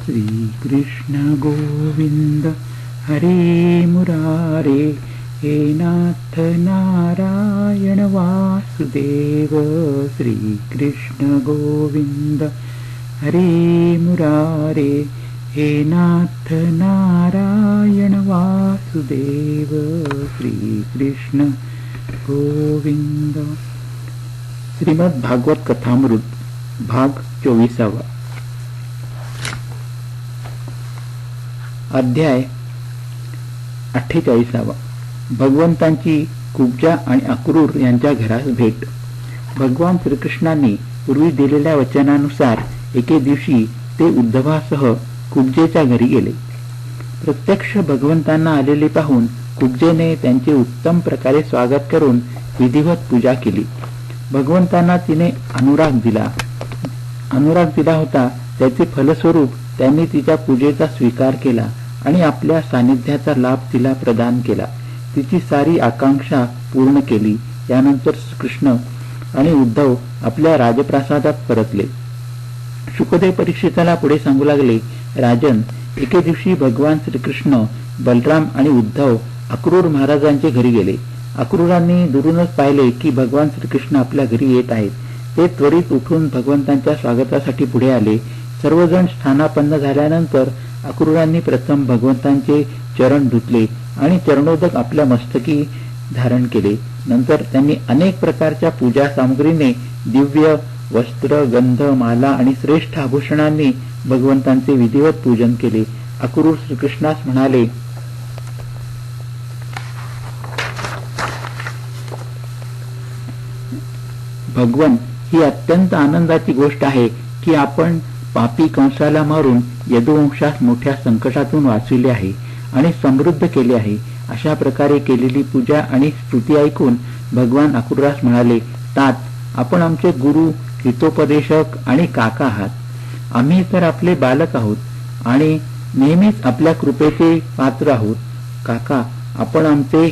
श्रीकृष्ण गोविंद हरे मुरारे, हे नाथ नारायण वासुदेव। श्रीकृष्ण गोविंद हरे मुरारे, हे नाथ नारायण वासुदेव। श्रीकृष्ण गोविंद। श्रीमद् भागवत कथामृत भाग 24। अध्याय 48। भगवंतांची कुब्जा आणि अक्रूर यांच्या घरास भेट। भगवान श्रीकृष्णांनी पूर्वी दिलेल्या वचनानुसार एके दिवशी ते उद्धवासह कुब्जेच्या घरी गेले। प्रत्यक्ष भगवंतांना आलेले पाहून कुब्जेने त्यांचे उत्तम प्रकारे स्वागत करून विधिवत पूजा केली। भगवंतांना तिने अनुराग दिला होता, त्याचे फलस्वरूप त्यांनी तिच्या पूजेचा स्वीकार केला आणि आपल्या सानिध्याचा लाभ तिला प्रदान केला। तिची सारी आकांक्षा पूर्ण केली। यानंतर कृष्ण आणि उद्धव आपल्या राजप्रासादात परतले। शुकदेव परीक्षिताला पुढे सांगू लागले, राजन, एके दिवशी भगवान श्रीकृष्ण, बलराम आणि उद्धव अक्रूर महाराजांचे घरी गेले। अक्रूरांनी दुरूनच पाहिले की भगवान श्रीकृष्ण आपल्या घरी येत आहेत। ते त्वरित उठून भगवंतांच्या स्वागतासाठी पुढे आले। सर्वजण स्थानापन्न झाल्यानंतर अक्रूरांनी प्रथम भगवंतांचे चरण धुतले आणि चरणोदक आपल्या मस्तकी धारण केले। नंतर त्यांनी अनेक प्रकारच्या पूजा सामग्रीने, दिव्य वस्त्र, गंध, माला आणि श्रेष्ठ आभूषणांनी भगवंतांचे विधिवत पूजन केले। अक्रूर श्रीकृष्णास म्हणाले, भगवन, ही अत्यंत आनंदाची गोष्ट आहे की आपण पापी कंसाला मारून यदुवंशास मोठ्या संकटातून वाचविले आहे आणि समृद्ध केले आहे। अशा प्रकारे केलेली पूजा आणि स्तुती ऐकून भगवान अक्रूरास म्हणाले, तात, आपण आमचे गुरु, हितोपदेशक आणि काका आहात। आम्ही तर आपले बालक आहोत आणि नेहमीच आपल्या कृपेचे पात्र आहोत। काका, आपण आमचे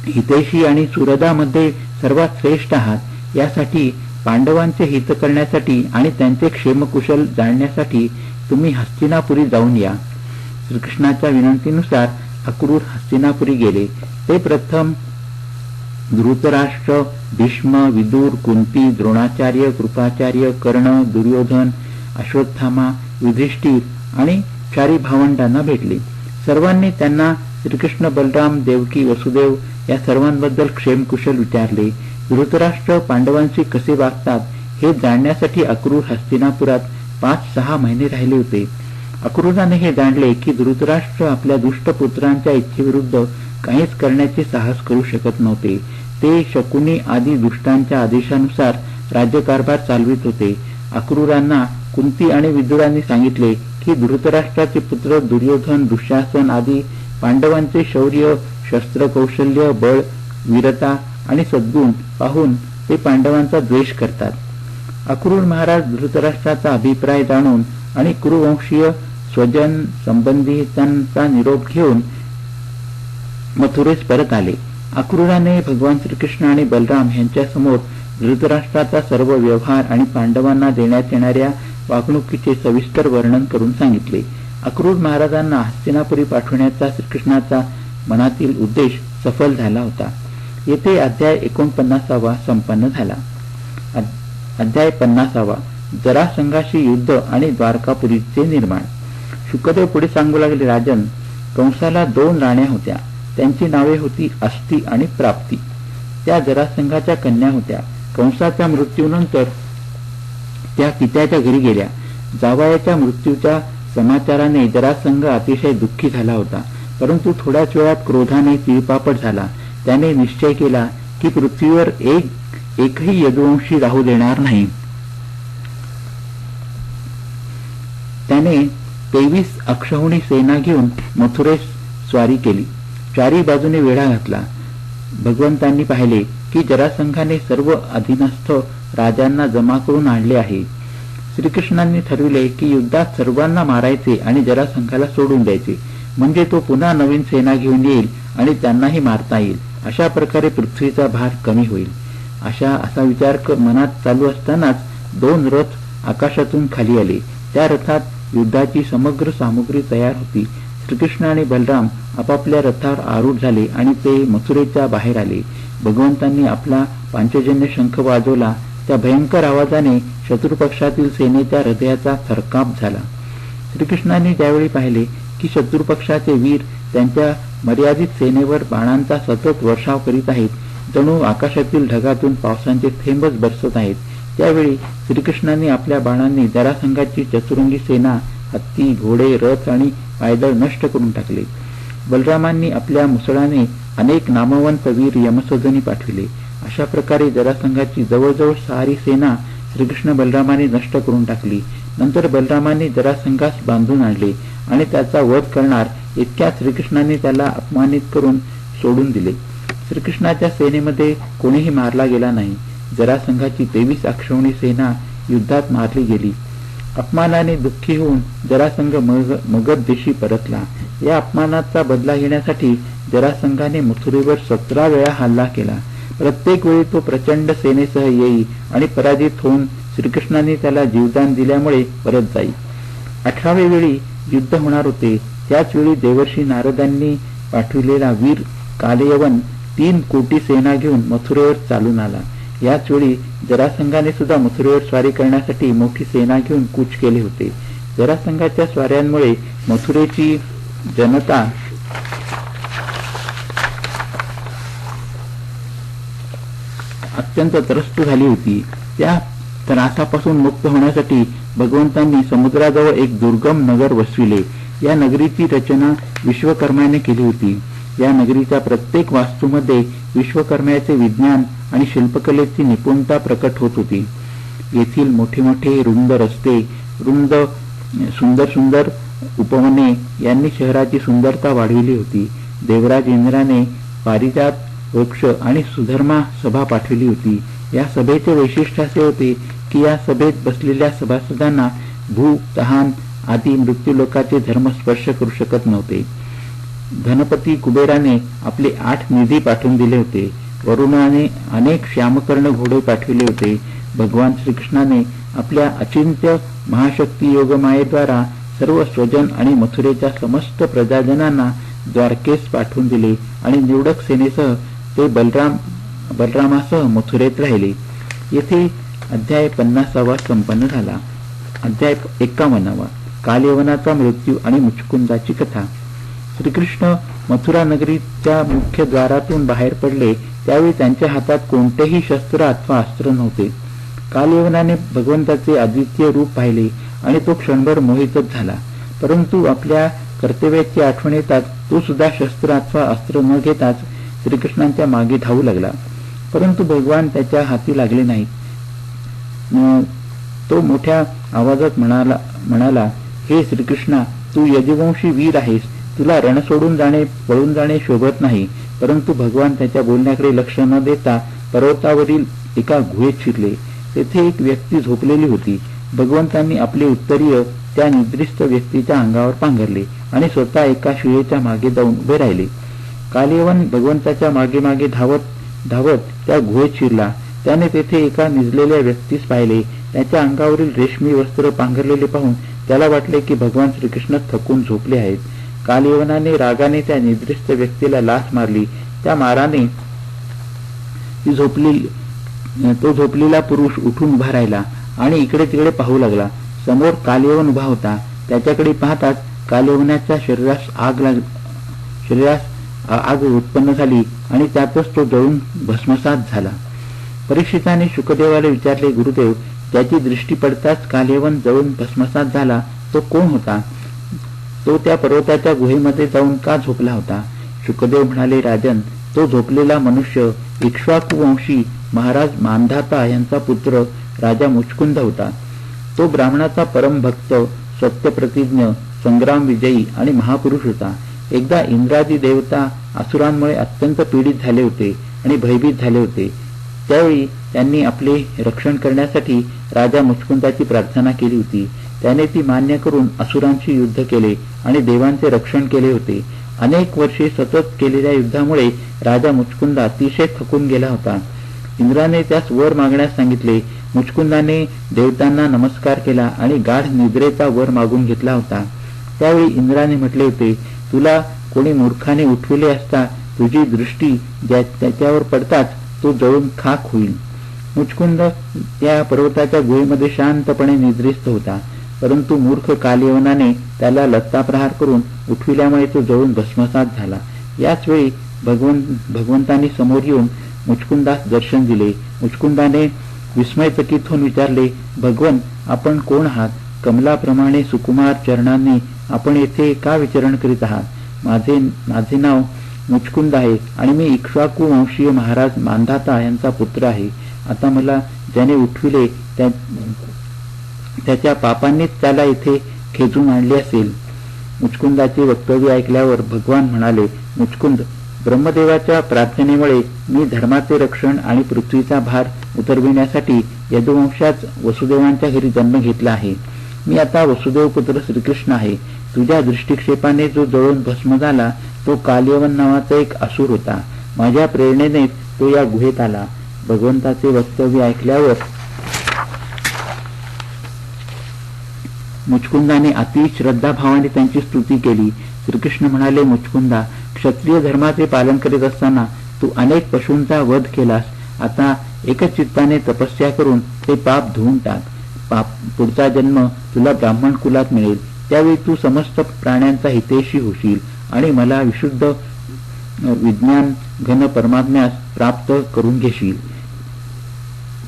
हितैषी आणि सुहृदामध्ये सर्वात श्रेष्ठ आहात। यासाठी पांडवांचे हित करण्यासाठी आणि त्यांचे क्षेमकुशल जाणण्यासाठी तुम्ही हस्तिनापुरी जाऊन या। श्रीकृष्णाच्या विनंतीनुसार अक्रूर हस्तिनापुरी गेले। ते प्रथम धृतराष्ट्र, भीष्म, विदुर, कुंती, द्रोणाचार्य, कृपाचार्य, कर्ण, दुर्योधन, अश्वत्थामा, युधिष्ठिर आणि चारी भावंडांना भेटले। सर्वांनी त्यांना श्रीकृष्ण, बलराम, देवकी, वसुदेव या सर्वांबद्दल क्षेमकुशल विचारले। धृतराष्ट्र पांडवांशी कसे वागतात हे जाणण्यासाठी अक्रूर हस्तिनापुरात 5-6 महिने राहिले होते। अक्रूराने हे जाणले की धृतराष्ट्र आपल्या दुष्ट पुत्रांच्या इच्छेविरुद्ध काहीच करण्याचे साहस करू शकत नव्हते। ते शकुनी आदी दुष्टांच्या आदेशानुसार राज्यकारभार चालवित होते। अक्रूरांना कुंती आणि विदुरांनी सांगितले की धृतराष्ट्राचे पुत्र दुर्योधन, दुःशासन आदी पांडवांचे शौर्य, शस्त्रकौशल्य, बळ, वीरता आणि सद्गुण पाहून ते पांडवांचा द्वेष करतात। अक्रूर महाराज धृतराष्ट्राचा अभिप्राय जाणून आणि कुरुवंशीय स्वजन संबंधितांचा निरोप घेऊन मथुरेस परत आले। अक्रूराने भगवान श्रीकृष्ण आणि बलराम यांच्या समोर धृतराष्ट्राचा सर्व व्यवहार आणि पांडवांना देण्यात येणाऱ्या वागणुकीचे सविस्तर वर्णन करून सांगितले। अक्रूर महाराजांना हस्तिनापुरी पाठवण्याचा श्रीकृष्णाचा मनातील उद्देश सफल झाला होता। येथे अध्याय 49 संपन्न झाला। अध्याय 50 जरासंघाशी युद्ध आणि द्वारकापुरीचे निर्माण। शुकदेव पुढे सांगू लागले, राजन, कंसाला 2 राण्या होत्या। त्यांची नावे होती अस्ती आणि प्राप्ती। त्या जरासंघाच्या कन्या होत्या। कंसाच्या मृत्यूनंतर त्या पित्याच्या घरी गेल्या। जावयाच्या मृत्यूच्या समाचाराने जरासंघ अतिशय दुःखी झाला होता, परंतु थोड्याच वेळात क्रोधाने तिळपापट झाला। त्याने निश्चय केला की पृथ्वीवर एकही यदुवंशी राहू देणार नाही। त्याने 23 अक्षौहिणी सेना घेऊन मथुरेस स्वारी केली। चारी बाजूने वेढा घातला। भगवंतांनी पाहिले की जरासंघाने सर्व अधीनस्थ राजांना जमा करून आणले आहे। श्रीकृष्णांनी ठरविले की युद्धात सर्वांना मारायचे आणि जरासंघाला सोडून द्यायचे, म्हणजे तो पुन्हा नवीन सेना घेऊन येईल आणि त्यांनाही मारता येईल। अशा प्रकारे पृथ्वीचा भार कमी होईल। असा विचार मनात चालू असतानाच 2 रथ आकाशातून खाली आले। त्या रथात युद्धाची समग्र सामुग्री तयार होती. श्रीकृष्ण आणि बलराम आपापल्या रथावर आरूढ झाले आणि ते मथुरेच्या बाहेर आले. भगवंतांनी आपला पांचजन्य शंख वाजवला. त्या भयंकर आवाजाने शत्रुपक्षातील सेनेच्या हृदयाचा थरकाप झाला. श्रीकृष्णांनी ज्यावेळी पाहिले की शत्रुपक्षाचे वीर त्यांच्या मर्यादित सेनेवर बाणांचा सतत वर्षाव करीत आहेत, जणू आकाशातील ढगातून पावसांचे थेंबच बरसत आहेत, त्यावेळी श्रीकृष्णांनी आपल्या बाणांनी जरासंघाची चतुरंगी सेना, हत्ती, घोडे, रथ आणि पायदळ नष्ट करून टाकले. बलरामांनी आपल्या मुसळाने अनेक नामवंत वीर यमसदनी पाठविले. अशा प्रकारे जरासंघाची जवळजवळ सारी सेना श्रीकृष्ण बलरामाने नष्ट करून टाकली. नंतर बलरामांनी जरासंघास बांधून आणले आणि त्याचा वध करणार इतक्या श्रीकृष्णांनी त्याला अपमानित करून सोडून दिले. श्रीकृष्णाच्या सेनेमध्ये कोणीही मारला गेला नाही. जरासंघाची 23 अक्षौहिणी सेना युद्धात मारली गेली. अपमानाने दुःखी होऊन जरासंघ मगध देशी परतला. या अपमानाचा बदला घेण्यासाठी जरासंघाने मथुरेवर 17 वेळा हल्ला केला. प्रत्येक वेळी तो प्रचंड सेनेसह येई आणि पराजित होऊन श्रीकृष्णांनी त्याला जीवदान दिल्यामुळे परत जाई. 18व्या वेळी युद्ध होणार होते. त्याच वेळी देवर्षी नारदांनी पाठविलेला वीर कालयवन 3 कोटी सेना घेऊन मथुरेवर चालून आला. याच वेळी जरासंघाने सुद्धा मथुरेवर स्वारी करण्यासाठी मोठी सेना घेऊन कूच केले होते. जरासंघाच्या स्वाऱ्यांमुळे मथुरेची जनता अत्यंत त्रस्त झाली होती. त्या त्रासापासून मुक्त होण्यासाठी भगवंतांनी समुद्राजवळ एक दुर्गम नगर वसविले. या नगरीची रचना विश्वकर्म्याने केली होती. या नगरीच्या प्रत्येक वास्तूमध्ये विश्वकर्म्याचे विज्ञान आणि शिल्पकलेची निपुणता प्रकट होत होती. येथील मोठे मोठे रुंद रस्ते, सुंदर सुंदर उपवने यांनी शहराची सुंदरता वाढविली होती. देवराज इंद्राने पारिजात वृक्ष आणि सुधर्मा सभा पाठविली होती. या सभेचे वैशिष्ट्य असे होते की या सभेत बसलेल्या सभासदांना भूक, तहान आदी मृत्यूलोकाचे धर्म स्पर्श करू शकत नव्हते. धनपती कुबेराने आपले 8 निधी पाठवून दिले होते. वरुणाने अनेक श्यामकर्ण घोडे पाठविले होते. भगवान श्रीकृष्णाने आपल्या अचिंत्य महाशक्ती योगमायेद्वारा सर्व स्वजन आणि मथुरेच्या समस्त प्रजाजनांना द्वारकेस पाठवून दिले आणि निवडक सेनेसह ते बलरामासह मथुरेत राहिले. येथे अध्याय 50वा संपन्न झाला. अध्याय 51 कालयवनाचा मृत्यू आणि मुचकुंदाची कथा. श्रीकृष्ण मथुरा नगरीच्या मुख्य द्वारातून बाहेर पडले त्यावेळी त्यांच्या हातात कोणतेही शस्त्र अथवा अस्त्र नव्हते. कालयवनाने भगवंताचे अद्वितीय रूप पाहिले आणि तो क्षणभर मोहितच झाला. परंतु आपल्या कर्तव्याची आठवण येताच तो सुद्धा शस्त्र अथवा अस्त्र न घेताच श्रीकृष्णांच्या मागे धावू लागला. परंतु भगवान त्याच्या हाती लागले नाहीत. तो मोठ्या आवाजात म्हणाला, हे श्रीकृष्णा, तू यजुवंशी वीर आहेस. तुला रण सोडून पळून जाणे शोभत नाही. परंतु भगवान त्याच्या बोलण्याकडे लक्ष न देता पर्वतावरील एका गुहेत शिरले. तेथे एक व्यक्ती झोपलेली होती. भगवंतांनी आपले उत्तरीय त्या निद्रिस्त व्यक्तीच्या अंगावर पांघरले आणि स्वतः एका शिळेच्या मागे जाऊन उभे राहिले. कालयवन भगवंताच्या मागे मागे धावत त्या गुहेत शिरला. त्याने तेथे एका निजलेल्या व्यक्तीस पाहिले. त्याच्या अंगावरील रेशमी वस्त्र पांघरलेले पाहून त्याला वाटले की भगवान श्रीकृष्ण थकून झोपले आहेत. कालयवनाने रागाने त्या निद्रिस्त व्यक्तीला लाथ मारली. त्या माराने तो झोपलेला पुरुष उठून उभा राहिला आणि इकडे तिकडे पाहू लागला. समोर कालयवन उभा होता. त्याच्याकडे पाहताच कालयवनाच्या शरीरास आग उत्पन्न झाली आणि त्यातच तो जळून भस्मसात झाला. परीक्षिताने शुकदेवाला विचारले, गुरुदेव, त्याची दृष्टी पडताच कालयवन जळून भस्मसात झाला, तो कोण होता? तो त्या पर्वताच्या गुहेमध्ये जाऊन का झोपला होता? शुकदेव म्हणाले, राजन, तो झोपलेला मनुष्य इक्ष्वाकुवंशी महाराज मांधाता यांचा पुत्र राजा मुचकुंद होता. तो ब्राह्मणाचा परम भक्त, सत्यप्रतिज्ञ, संग्राम विजयी आणि महापुरुष होता. एकदा इंद्रादी देवता असुरांमुळे अत्यंत पीडित झाले होते आणि भयभीत झाले होते. त्यावेळी त्यांनी आपले रक्षण करण्यासाठी राजा मुचकुंदाची प्रार्थना केली होती. त्याने ती मान्य करून असुरांशी युद्ध केले आणि देवांचे रक्षण केले होते. अनेक वर्षे सतत केलेल्या युद्धामुळे राजा मुचकुंद अतिशय थकून गेला होता. इंद्राने त्यास वर मागण्यास सांगितले. मुचकुंदाने देवतांना नमस्कार केला आणि गाढ निद्रेचा वर मागून घेतला होता. त्यावेळी इंद्राने म्हटले होते, तुला कोणी मूर्खाने उठविले असता तुझी दृष्टी त्याच्यावर पडताच तो जळून खाक होईल. मुचकुंद त्या पर्वताच्या गुहेमध्ये शांतपणे निद्रिस्त होता, परंतु मूर्ख कालयवनाने त्याला लत्ताप्रहार करून उठविल्यामुळे तो जळून भस्मसात झाला. याच वेळी भगवंतांनी समोर येऊन मुचकुंदास दर्शन दिले. मुचकुंदाने विस्मयचकित होऊन विचारले, भगवन, आपण कोण आहात? कमलाप्रमाणे सुकुमार चरणांनी आपण येथे का विचरण करीत आहात? माझे नाव मुचकुंद आहे आणि मी इक्ष्वाकू वंशीय महाराज मांधाता यांचा पुत्र आहे. आता मला ज्याने उठविले त्याच्या पापांनीच त्याला इथे खेचून आणले असेल. मुचकुंदाचे वक्तव्य ऐकल्यावर भगवान म्हणाले, मुचकुंद, ब्रह्मदेवाच्या प्रार्थनेमुळे मी धर्माचे रक्षण आणि पृथ्वीचा भार उतरविण्यासाठी यदुवंशात वसुदेवांच्या घरी जन्म घेतला आहे. मी आता वसुदेव पुत्र श्रीकृष्ण आहे. तुझ्या दृष्टिक्षेपाने जो जळून भस्म झाला तो कालयवन नावाचा एक असुर होता. माझ्या प्रेरणेने तो या गुहेत आला. भगवंताचे वक्तव्य ऐकल्यावर मुचकुंदाने अति श्रद्धाभावाने त्यांची स्तुती केली. श्रीकृष्ण म्हणाले, मुचकुंदा, क्षत्रिय धर्माचे पालन करीत असताना तू अनेक पशूंचा वध केलास. आता एकच चित्ताने तपस्या करून ते पाप धुवून टाक. पुढचा जन्म तुला ब्राह्मण कुलात मिळेल. त्यावेळी तू समस्त प्राण्यांचा हितैषी होशील आणि मला विशुद्ध विज्ञान घन परमात्म्यास प्राप्त करून घेशील.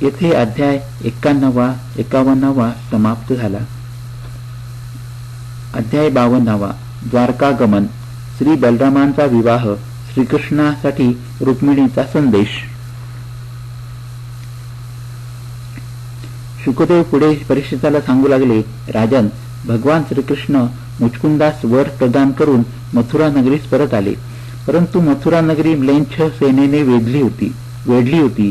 येथे अध्याय 51 समाप्त झाला. अध्याय 52 द्वारकागमन. श्री बलरामांचा विवाह. श्रीकृष्णासाठी रुक्मिणीचा संदेश. शुकदेव पुढे परीक्षिताला सांगू लागले, राजन, भगवान श्रीकृष्ण मुचकुंदास वर प्रदान करून मथुरा नगरीस परत आले. परंतु मथुरा नगरी म्लेच्छ सेनेने वेढली होती.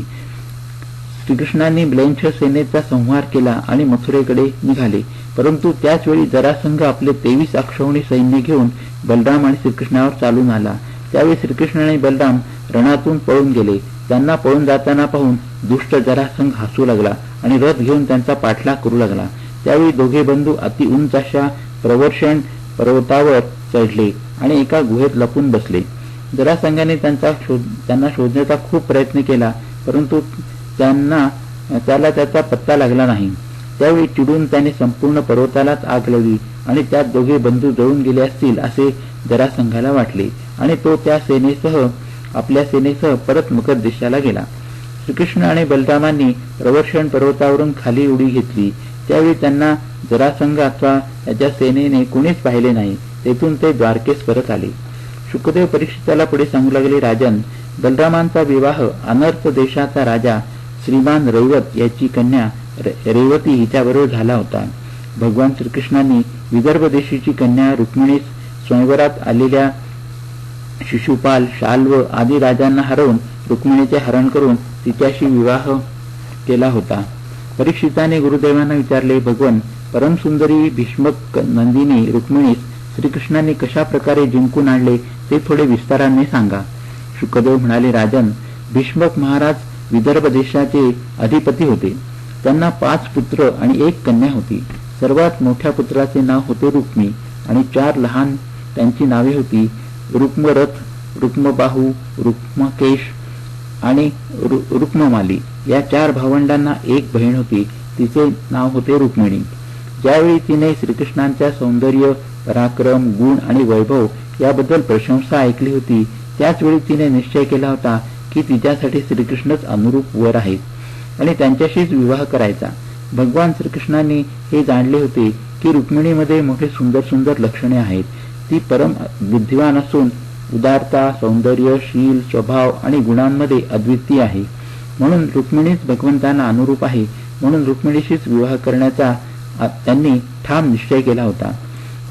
श्रीकृष्णांनी म्लेच्छ सेनेचा संहार केला आणि मथुरेकडे निघाले. परंतु त्याच वेळी जरासंघ आपले 23 अक्षौहिणी सैन्य घेऊन बलराम आणि श्रीकृष्णावर चालून आला. त्यावेळी श्रीकृष्ण आणि बलराम रणातून पळून गेले. त्यांना पळून जाताना पाहून दुष्ट जरासंघ हसू लागला आणि रथ घेऊन त्यांचा पाठलाग करू लागला. त्यावेळी दोघे बंधू अति उंच अशा प्रवर्षण पर्वतावर चढले आणि एका गुहेत लपून बसले. जरासंघाने त्यांना शोधण्याचा खूप प्रयत्न केला, परंतु त्याला त्याचा पत्ता लागला नाही. त्यावेळी चिडून त्याने संपूर्ण पर्वतालाच आग लावली आणि त्यात दोघे बंधू जळून गेले असतील असे जरासंघाला वाटले आणि तो आपल्या सेनेसह परत मकर देशाला गेला. श्रीकृष्ण आणि बलरामांनी प्रवर्षण पर्वतावरून खाली उडी घेतली. त्यावेळी त्यांना जरासंघ अथवा त्याच्या सेनेने कुणीच पाहिले नाही. तेथून ते द्वारकेस परत आले. शुकदेव परीक्षिताला पुढे सांगू लागले, राजन, बलरामांचा विवाह अनर्थ देशाचा राजा श्रीमान रैवत याची कन्या रेवती हिच्याबरोबर झाला होता. भगवान श्रीकृष्णांनी विदर्भ देशीची कन्या रुक्मिणीस स्वयंवरात आलेल्या शिशुपाल, शाल्व आदी राजांना हरवून रुक्मिणीचे हरण करून तिच्याशी विवाह केला होता. परीक्षिताने गुरुदेवांना विचारले, भगवन, परमसुंदरी भीष्मक नंदिनी रुक्मिणीस श्रीकृष्णांनी कशा प्रकारे जिंकून आणले ते थोडे विस्ताराने सांगा. शुकदेव म्हणाले, राजन, भीष्मक महाराज विदर्भ देशाचे अधिपती होते. त्यांना 5 पुत्र आणि 1 कन्या होती. सर्वात मोठ्या पुत्राचे नाव होते रुक्मी आणि 4 लहान त्यांची नावे होती रुक्मरथ, रुक्मबाहू, रुक्मकेश आणि रुक्ममाली. या 4 भावंडांना 1 बहीण होती. तिचे नाव होते रुक्मिणी. ज्यावेळी तिने श्रीकृष्णांच्या सौंदर्य, पराक्रम, गुण आणि वैभव याबद्दल प्रशंसा ऐकली होती, त्याच वेळी तिने निश्चय केला होता की तिच्यासाठी श्रीकृष्णच अनुरूप वर आहेत आणि त्यांच्याशीच विवाह करायचा. भगवान श्रीकृष्णांनी हे जाणले होते की रुक्मिणीमध्ये मोठे सुंदर सुंदर लक्षणे आहेत. ती परम बुद्धिवान असून उदारता, सौंदर्य, शील, स्वभाव आणि गुणांमध्ये अद्वितीय आहे. म्हणून रुक्मिणीच भगवंतांना अनुरूप आहे. म्हणून रुक्मिणीशीच विवाह करण्याचा त्यांनी ठाम निश्चय केला होता.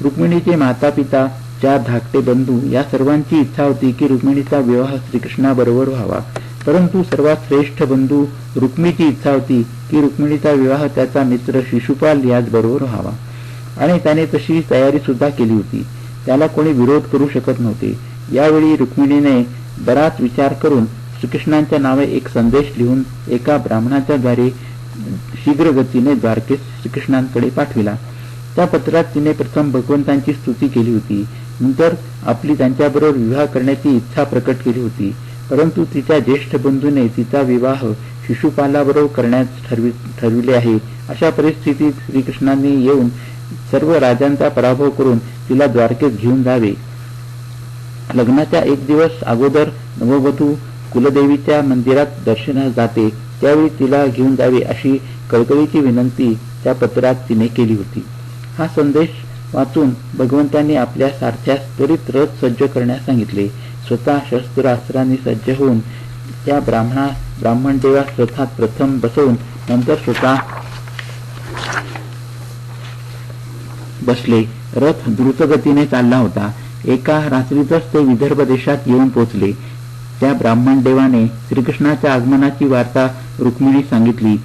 रुक्मिणीचे माता पिता, 4 धाकटे बंधू या सर्वांची इच्छा होती की रुक्मिणीचा विवाह श्रीकृष्णाबरोबर व्हावा. परंतु सर्वात श्रेष्ठ बंधू रुक्मीची इच्छा होती की रुक्मिणीचा विवाह त्याचा मित्र शिशुपाल याचबरोबर व्हावा आणि त्याने तशी तयारी सुद्धा केली होती. त्याला कोणी विरोध करू शकत नव्हते. यावेळी रुक्मिणीने बराच विचार करून श्रीकृष्णांच्या नावे एक संदेश लिहून एका ब्राह्मणाच्या द्वारे शीघ्र गतीने द्वारकेस श्रीकृष्णांकडे पाठविला. त्या पत्रात तिने प्रथम भगवंतांची स्तुती केली होती. नंतर आपली त्यांच्याबरोबर विवाह करण्याची इच्छा प्रकट केली होती. परंतु तिच्या ज्येष्ठ बंधूने तिचा विवाह शिशुपालाबरोबर करण्यास ठरविले आहे. अशा परिस्थितीत श्रीकृष्णांनी येऊन सर्व राजांचा पराभव करून तिला द्वारकेस घेऊन जावे. लग्नाच्या एक दिवस अगोदर नववधू कुलदेवीच्या मंदिरात दर्शनास जाते, त्यावेळी तिला घेऊन जावे अशी कळकळीची विनंती त्या पत्रात तिने केली होती. हा संदेश वाचून भगवंतांनी आपल्या सारथ्यास त्वरित रथ सज्ज करण्यास सांगितले. स्वतः शस्त्र अस्त्रांनी सज्ज होऊन त्या ब्राह्मण देवास रथात प्रथम बसवून नंतर स्वतः बसले. रथ द्रुतगतीने चालला होता. एका रात्रीतच ते विदर्भ देशात येऊन पोचले. त्या ब्राह्मण देवाने श्रीकृष्णाच्या आगमनाची वार्ता रुक्मिणी सांगितली.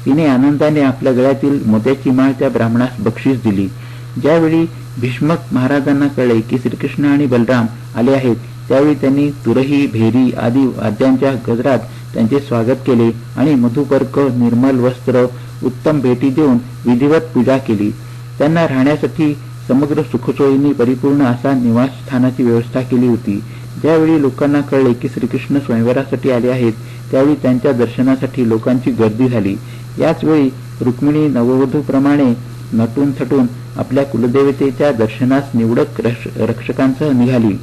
तिने आनंदाने आपल्या गळ्यातील मोत्याची माळ त्या ब्राह्मणास बक्षीस दिली. ज्यावेळी भीष्मक महाराजांना कळले की श्रीकृष्ण आणि बलराम आले आहेत, त्यावेळी त्यांनी तुरही, भेरी आदी वाद्यांच्या गजरात त्यांचे स्वागत केले आणि मधुपर्क, निर्मल वस्त्र, उत्तम भेटी देऊन विधिवत पूजा केली. त्यांना राहण्यासाठी समग्र सुखसोयींनी परिपूर्ण असा निवासस्थानाची व्यवस्था केली होती. ज्यावेळी लोकांना कळले की श्रीकृष्ण स्वयंवरासाठी आले आहेत, त्यावेळी त्यांच्या दर्शनासाठी लोकांची गर्दी झाली. याच वेळी रुक्मिणी नववधूप्रमाणे नटून थटून आपल्या कुलदेवतेच्या दर्शनास निवडक रक्षकांसह निघाली.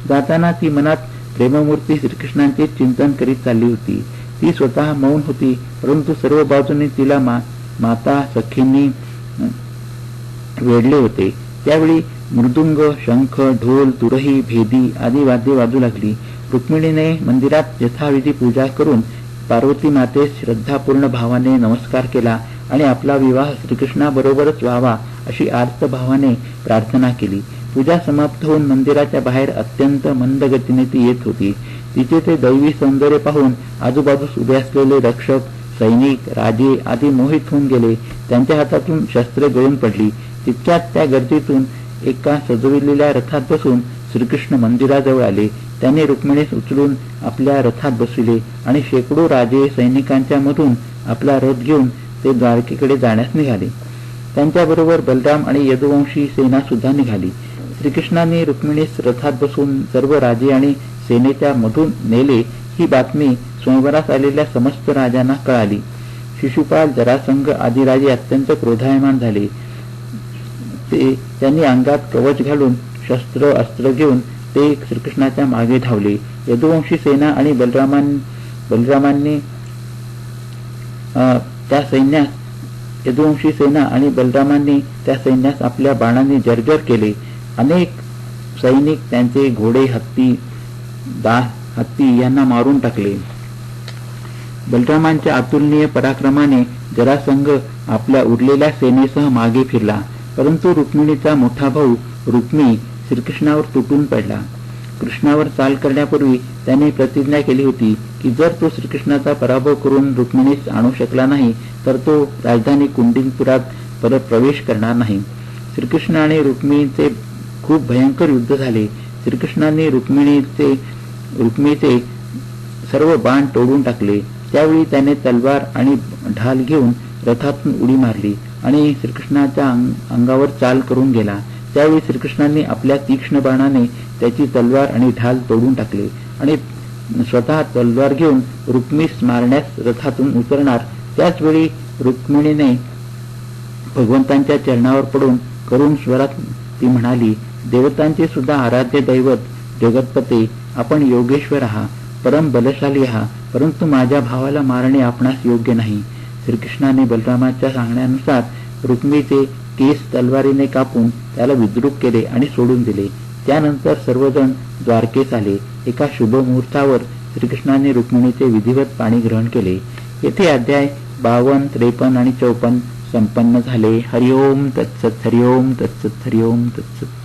जाताना ती मनात प्रेममूर्ती श्रीकृष्णांचे चिंतन करीत चालली होती. ती स्वतः मौन होती, परंतु सर्व बाजूने तिला माता सखींनी वेढले होते. त्यावेळी मृदुंग, शंख, ढोल, तुरही, भेदी आदी वाद्ये वाजू लागली. रुक्मिणीने मंदिरात यथाविधी पूजा करून पार्वती मातेस श्रद्धापूर्ण भावाने नमस्कार केला आणि आपला विवाह श्रीकृष्णाबरोबरच व्हावा अशी आर्त भावाने प्रार्थना केली. पूजा समाप्त होऊन मंदिराच्या बाहेर अत्यंत मंद गतीने ती येत होती. तिचे ते दैवी सौंदर्य पाहून आजूबाजूस उभे असलेले रक्षक, सैनिक, राजे आदी मोहित होऊन गेले. त्यांच्या हातातून शस्त्रे गळून पडली. तितक्यात त्या गर्दीतून एका सजविलेल्या रथात बसून श्रीकृष्ण मंदिराजवळ आले. त्यांनी रुक्मिणीस उचलून आपल्या रथात बसविले आणि शेकडो राजे सैनिकांच्या मधून आपला रथ घेऊन ते द्वारकेकडे जाण्यास निघाले. त्यांच्याबरोबर बलराम आणि यदुवंशी सेना सुद्धा निघाली. श्रीकृष्णांनी रुक्मिणीस रथात बसून सर्व राजे आणि सेनेच्या मधून नेले. ही बातमी स्वयंवरास आलेल्या समस्त राजांना कळाली. शिशुपाल, जरासंघ आदी राजे अत्यंत क्रोधायमान झाले. त्यांनी अंगात कवच घालून शस्त्र अस्त्र घेऊन ते श्रीकृष्णाच्या मागे धावले. यदुवंशी सेना आणि बलरामांनी त्या सैन्यास आपल्या बाणांनी जर्जर केले. अनेक सैनिक त्यांचे घोडे, हत्ती यांना मारून टाकले. बलरामांच्या अतुलनीय पराक्रमाने जरासंघ आपल्या उरलेल्या सेनेसह मागे फिरला. परंतु रुक्मिणीचा मोठा भाऊ रुक्मी श्रीकृष्णावर तुटून पडला. कृष्णावर चाल करण्यापूर्वी त्याने प्रतिज्ञा केली होती की जर तो श्रीकृष्णाचा पराभव करून रुक्मिणीस आणू शकला नाही तर तो राजधानी कुंडिनपुरात परत प्रवेश करणार नाही. श्रीकृष्ण आणि रुक्मिणीचे खूप भयंकर युद्ध झाले. श्रीकृष्णांनी रुक्मिणीचे सर्व बाण तोडून टाकले. त्यावेळी त्याने तलवार आणि ढाल घेऊन रथातून उडी मारली आणि श्रीकृष्णाच्या अंगावर चाल करून गेला. त्यावेळी श्रीकृष्णांनी आपल्या तीक्ष्ण बाणाने त्याची तलवार आणि ढाल तोडून टाकले आणि स्वतः तलवार घेऊन रुक्मिणीस मारण्यास रथातून उतरणार. त्याच वेळी रुक्मिणीने भगवंतांच्या चरणावर पडून करुण स्वरात ती म्हणाली, देवतांचे सुद्धा आराध्य दैवत जगतपते, आपण योगेश्वर आहात, परम बलशाली आहात, परंतु माझ्या भावाला मारणे आपणास योग्य नाही. श्रीकृष्णाने बलरामाच्या सांगण्यानुसार रुक्मिणीचे केस तलवारीने कापून त्याला विद्रूप केले आणि सोडून दिले. त्यानंतर सर्वजण द्वारकेस आले. एका शुभ मुहूर्तावर श्रीकृष्णाने रुक्मिणीचे विधिवत पाणी ग्रहण केले. येथे अध्याय 52, 53 आणि 54 संपन्न झाले. हरिओम तत्सत, हरिओम तत्सत, हरिओम तत्सत.